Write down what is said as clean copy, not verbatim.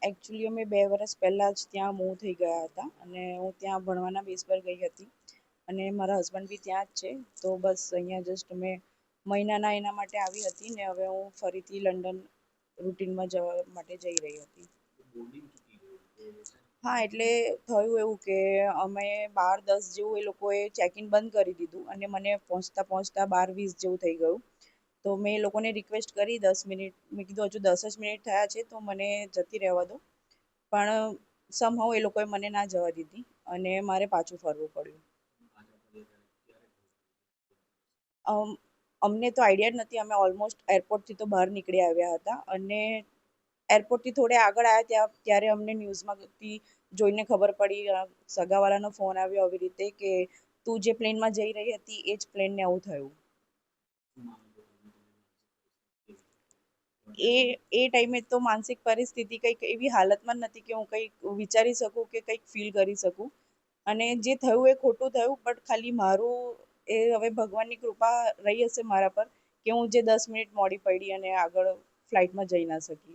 Actually અમે 2 વર્ષ પહેલાં જ ત્યાં મૂવ થઈ ગયા હતા અને હું ત્યાં ભણવાના બેઝ પર ગઈ હતી અને મારા હસબન્ડ બી ત્યાં જ છે. તો બસ અહીંયા જસ્ટ અમે મહિનાના એના માટે આવી હતી ને હવે હું ફરીથી લંડન રૂટીનમાં જવા માટે જઈ રહી હતી. હા, એટલે થયું એવું કે અમે 12:10 જેવું એ લોકોએ ચેક ઇન બંધ કરી દીધું અને મને પહોંચતા પહોંચતા 12:20 જેવું થઈ ગયું. તો મેં એ લોકોને રિક્વેસ્ટ કરી 10 મિનિટ, મેં કીધું હજુ 10 જ મિનિટ થયા છે તો મને જતી રહેવા દો. પણ સમહાઉ એ લોકોએ મને ના જવા દીધી અને મારે પાછું ફરવું પડ્યું. અમને તો આઈડિયા જ નથી. અમે ઓલમોસ્ટ એરપોર્ટથી તો બહાર નીકળી આવ્યા હતા અને એરપોર્ટથી થોડે આગળ આવ્યા ત્યારે અમને ન્યૂઝમાંથી જોઈને ખબર પડી, સગાવાલાનો ફોન આવ્યો આવી રીતે કે તું જે પ્લેનમાં જઈ રહી હતી એ જ પ્લેનને આવું થયું. એ એ ટાઈમે તો માનસિક પરિસ્થિતિ કંઈક એવી હાલતમાં નથી કે હું કંઈક વિચારી શકું કે કંઈક ફીલ કરી શકું. અને જે થયું એ ખોટું થયું, બટ ખાલી મારું એ હવે ભગવાનની કૃપા રહી હશે મારા પર કે હું જે 10 મિનિટ મોડી પડી અને આગળ ફ્લાઇટમાં જઈ ના શકી.